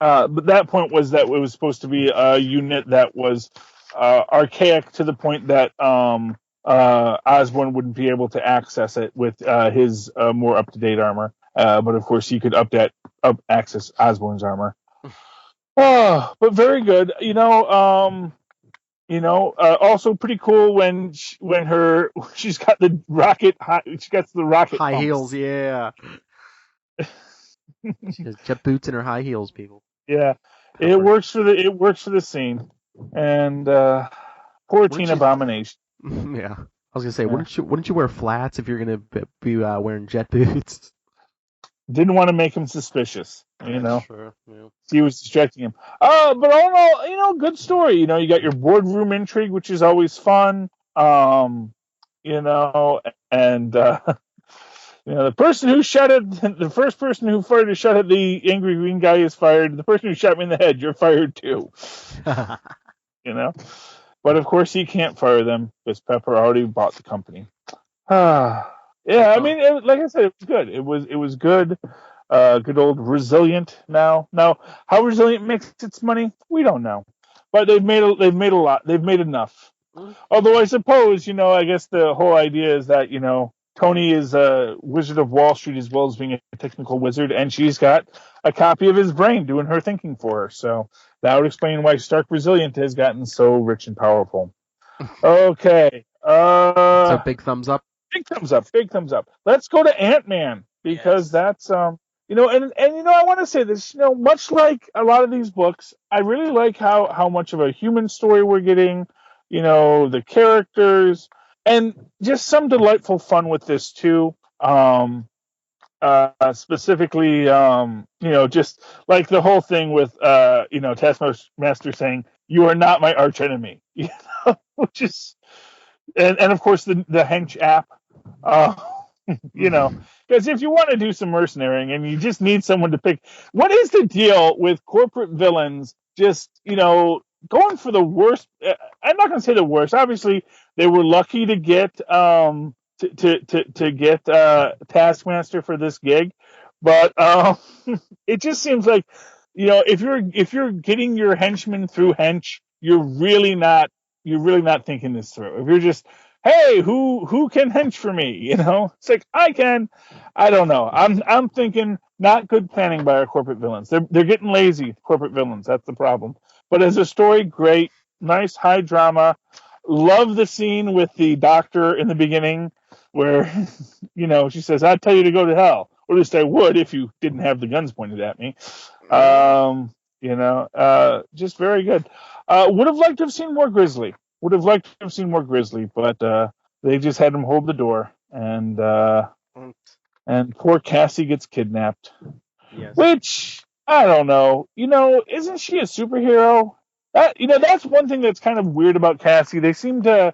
But that point was that it was supposed to be a unit that was archaic to the point that Osborn wouldn't be able to access it with his more up-to-date armor. But of course, he could access Osborn's armor. Oh, but very good. Also pretty cool when she's got the rocket high pumps. Heels, yeah. She has jet boots and her high heels, people. Yeah, it works for the scene, and poor Teen Abomination. Yeah, I was gonna say, wouldn't you wear flats if you're gonna be wearing jet boots? Didn't want to make him suspicious, Sure, yeah. He was distracting him. But all in all, good story. You got your boardroom intrigue, which is always fun. And the person who the first person who fired a shot at the angry green guy is fired. The person who shot me in the head, you're fired too. But of course he can't fire them because Pepper already bought the company. Yeah, I mean, like I said, it was good. It was good. Good old resilient. Now, how resilient makes its money, we don't know, but they've made a lot. They've made enough. Although I suppose, I guess the whole idea is that Tony is a Wizard of Wall Street as well as being a technical wizard, and she's got a copy of his brain doing her thinking for her. So that would explain why Stark Resilient has gotten so rich and powerful. Okay. So big thumbs up. Big thumbs up. Big thumbs up. Let's go to Ant-Man because that's and I want to say this. Much like a lot of these books, I really like how much of a human story we're getting. The characters and just some delightful fun with this too. Specifically, just like the whole thing with Taskmaster saying, "You are not my arch enemy," which is, and of course the hench app. Uh, because if you want to do some mercenarying and you just need someone to pick, what is the deal with corporate villains just, going for the worst? I'm not going to say the worst. Obviously, they were lucky to get to get Taskmaster for this gig, but it just seems like, if you're getting your henchmen through hench, you're really not thinking this through. If you're just, hey, who can hench for me? It's like, I can. I don't know. I'm thinking not good planning by our corporate villains. They're getting lazy. Corporate villains. That's the problem. But as a story, great, nice high drama. Love the scene with the doctor in the beginning where she says, "I'd tell you to go to hell," or at least I would if you didn't have the guns pointed at me. Just very good. Would have liked to have seen more Grizzly. But they just had him hold the door, and poor Cassie gets kidnapped. Yes. Which I don't know. Isn't she a superhero? That's one thing that's kind of weird about Cassie. They seem to.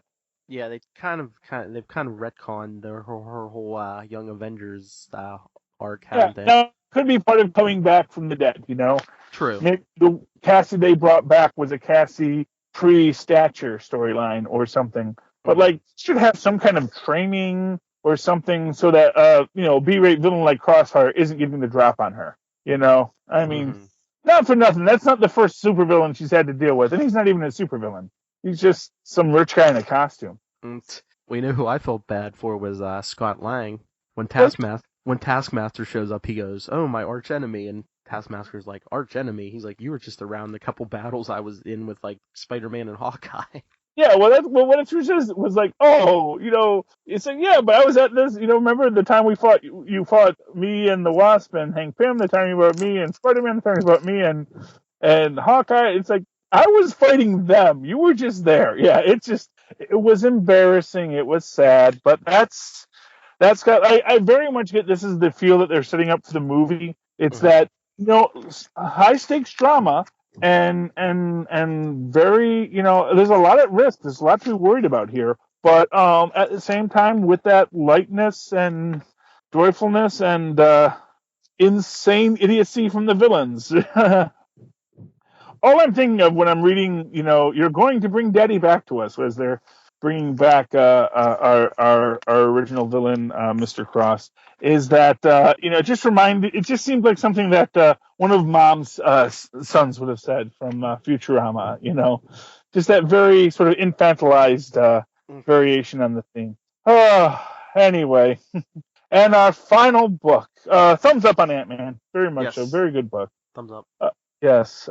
Yeah, they've kind of retconned her whole Young Avengers arc, haven't they? Now, could be part of coming back from the dead. True. Maybe the Cassie they brought back was a Cassie pre-stature storyline or something. But should have some kind of training or something so that B-rate villain like Crossfire isn't getting the drop on her. I mean, not for nothing. That's not the first supervillain she's had to deal with, and he's not even a supervillain. He's just some rich guy in a costume. We know who I felt bad for was Scott Lang. When Taskmaster shows up, he goes, "Oh, my arch enemy," and Taskmaster's like, "Arch enemy?" He's like, "You were just around the couple battles I was in with Spider-Man and Hawkeye." Yeah, what it was like, it's like, yeah, but I was at this, remember the time you fought me and the Wasp and Hank Pym, the time you fought me and Spider-Man, the time you fought me and Hawkeye. It's like, I was fighting them. You were just there. Yeah, it was embarrassing. It was sad, but that's got, I very much get this is the feel that they're setting up for the movie. It's that, high stakes drama and very, there's a lot at risk. There's a lot to be worried about here. But at the same time, with that lightness and joyfulness and insane idiocy from the villains. All I'm thinking of when I'm reading, you're going to bring Daddy back to us, as they're bringing back our original villain, Mr. Cross, is that it just seems like something that one of Mom's sons would have said from Futurama. Just that very sort of infantilized variation on the theme. Anyway, and our final book. Thumbs up on Ant-Man, very much so, very good book. Thumbs up. Yes.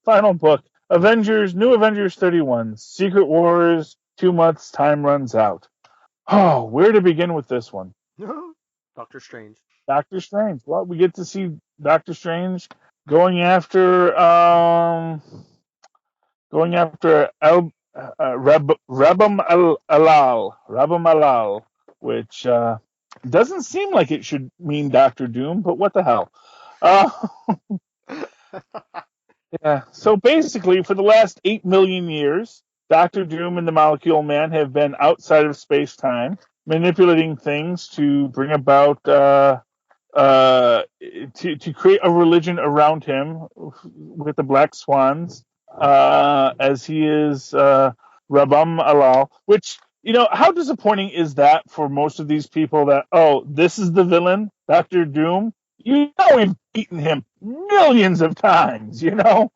Final book. New Avengers 31. Secret Wars. 2 months. Time runs out. Oh, where to begin with this one? Doctor Strange. Well, we get to see Doctor Strange going after Rabam Alal, which doesn't seem like it should mean Doctor Doom, but what the hell? Yeah. So basically, for the last 8 million years, Doctor Doom and the Molecule Man have been outside of space-time, manipulating things to bring about to create a religion around him with the Black Swans, as he is Rabam Alal. Which, how disappointing is that for most of these people? That this is the villain, Doctor Doom. We've beaten him millions of times, I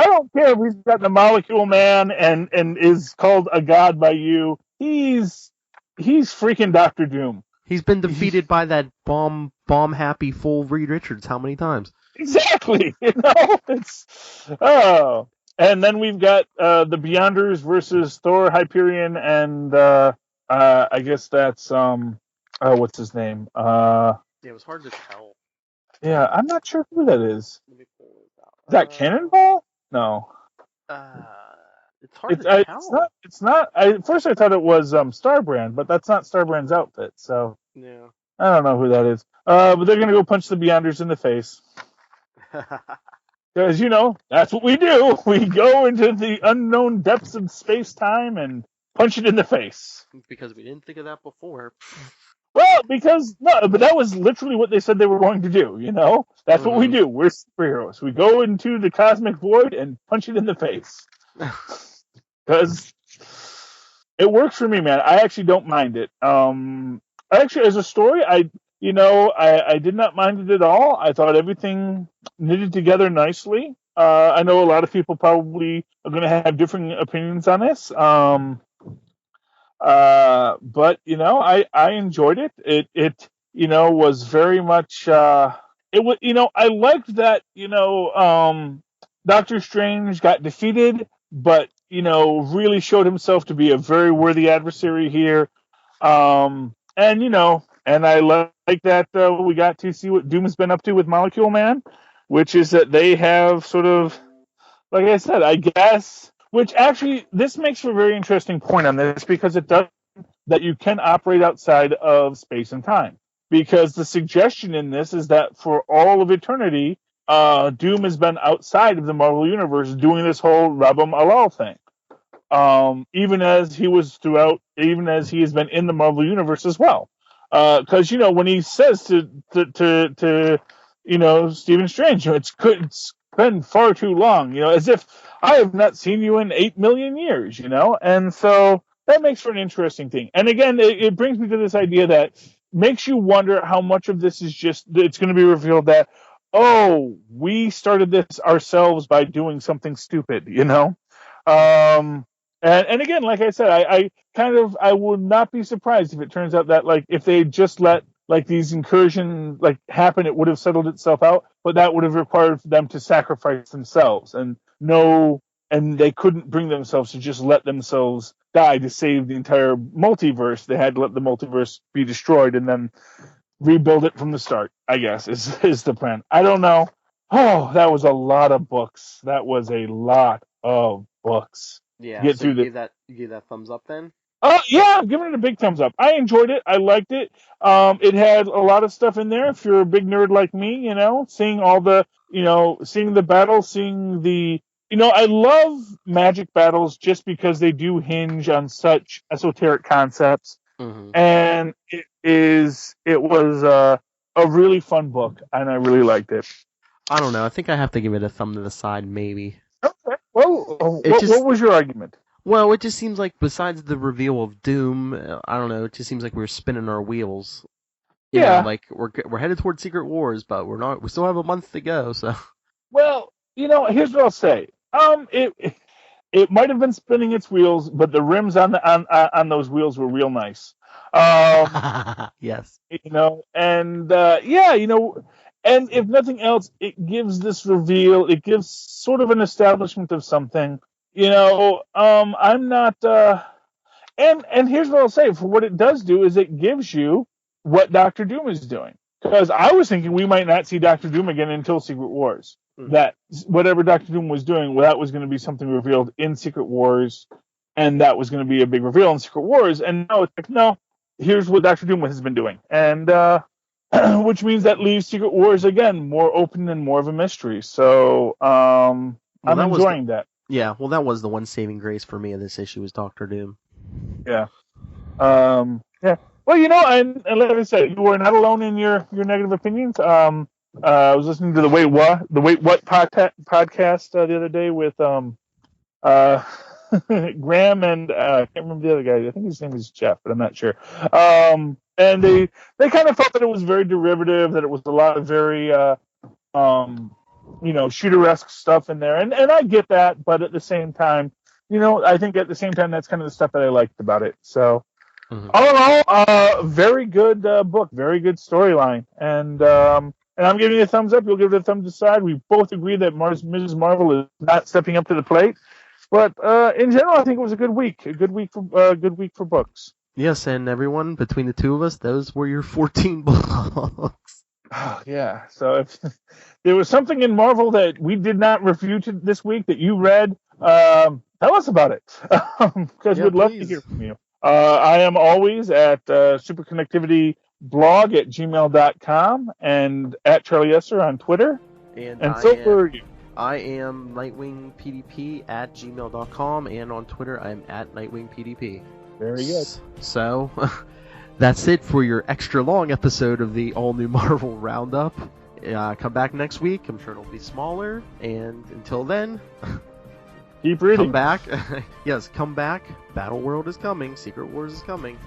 don't care if he's got the Molecule Man and is called a god by you. He's he's freaking Doctor Doom. He's been defeated by that bomb happy full Reed Richards how many times? Exactly. It's and then we've got the Beyonders versus Thor, Hyperion, and I guess that's what's his name? Yeah, it was hard to tell. Yeah, I'm not sure who that is. Let me pull this out. Is that Cannonball? No. It's hard to tell. It's not. At first I thought it was Starbrand, but that's not Starbrand's outfit. So Yeah. I don't know who that is. But they're gonna go punch the Beyonders in the face. Because, that's what we do. We go into the unknown depths of space-time and punch it in the face. Because we didn't think of that before. Well, but that was literally what they said they were going to do, That's what we do. We're superheroes. We go into the cosmic void and punch it in the face. Because it works for me, man. I actually don't mind it. Actually, as a story, I did not mind it at all. I thought everything knitted together nicely. I know a lot of people probably are going to have different opinions on this. But I enjoyed it. It was very much. It was. I liked that. Doctor Strange got defeated, but really showed himself to be a very worthy adversary here. And I like that we got to see what Doom has been up to with Molecule Man, which is that they have sort of, like I said, I guess, which actually, this makes for a very interesting point on this, because it does that you can operate outside of space and time. Because the suggestion in this is that for all of eternity, Doom has been outside of the Marvel Universe doing this whole Rabam Alal thing. Even as he has been in the Marvel Universe as well. Because when he says to Stephen Strange, it's been far too long, as if I have not seen you in 8 million years, and so that makes for an interesting thing. And again, it brings me to this idea that makes you wonder how much of this is just it's going to be revealed that we started this ourselves by doing something stupid, And again, like I said, I would not be surprised if it turns out that if they just let these incursions happen, it would have settled itself out, but that would have required them to sacrifice themselves, and they couldn't bring themselves to just let themselves die to save the entire multiverse. They had to let the multiverse be destroyed and then rebuild it from the start, I guess, is the plan. I don't know. Oh, that was a lot of books. That was a lot of books. Yeah, Get so through you gave that thumbs up then? Yeah, I'm giving it a big thumbs up. I enjoyed it. I liked it. It had a lot of stuff in there. If you're a big nerd like me, seeing all the, seeing the battles, seeing the, I love magic battles just because they do hinge on such esoteric concepts. Mm-hmm. And it was a really fun book, and I really liked it. I don't know. I think I have to give it a thumb to the side, maybe. Okay. Well, what was your argument? Well, it just seems like besides the reveal of Doom, I don't know. It just seems like we're spinning our wheels. You know, we're headed towards Secret Wars, but we're not. We still have a month to go. So. Well, here's what I'll say. It might have been spinning its wheels, but the rims on those wheels were real nice. Yes. And if nothing else, it gives this reveal. It gives sort of an establishment of something. I'm not. And here's what I'll say. For what it does do is it gives you what Doctor Doom is doing. Because I was thinking we might not see Doctor Doom again until Secret Wars. Mm-hmm. That whatever Doctor Doom was doing, that was going to be something revealed in Secret Wars, and that was going to be a big reveal in Secret Wars. And now it's like, no, here's what Doctor Doom has been doing, and which means that leaves Secret Wars again more open and more of a mystery. So I'm enjoying that. Yeah, well, that was the one saving grace for me of this issue was Doctor Doom. Yeah. Yeah. Well, and like I said, you were not alone in your negative opinions. I was listening to the Wait What podcast the other day with Graham and I can't remember the other guy. I think his name is Jeff, but I'm not sure. And they kind of felt that it was very derivative, that it was a lot of very shooter-esque stuff in there, and I get that, but at the same time, I think at the same time that's kind of the stuff that I liked about it. So, All in all, very good book, very good storyline, and I'm giving it a thumbs up. You'll give it a thumbs aside. We both agree that Mrs. Marvel is not stepping up to the plate, but in general, I think it was a good week. A good week for books. Yes, and everyone, between the two of us, those were your 14 books. Oh, yeah. So if there was something in Marvel that we did not review this week that you read, tell us about it, because we'd love to hear from you. I am always at superconnectivityblog@gmail.com and at Charlie Esser on Twitter. And so are you. I am NightwingPDP@gmail.com, and on Twitter I'm at NightwingPDP. Very good. So, that's it for your extra long episode of the All New Marvel Roundup. Come back next week. I'm sure it'll be smaller. And until then, keep reading. Come back. Yes, come back. Battle World is coming. Secret Wars is coming.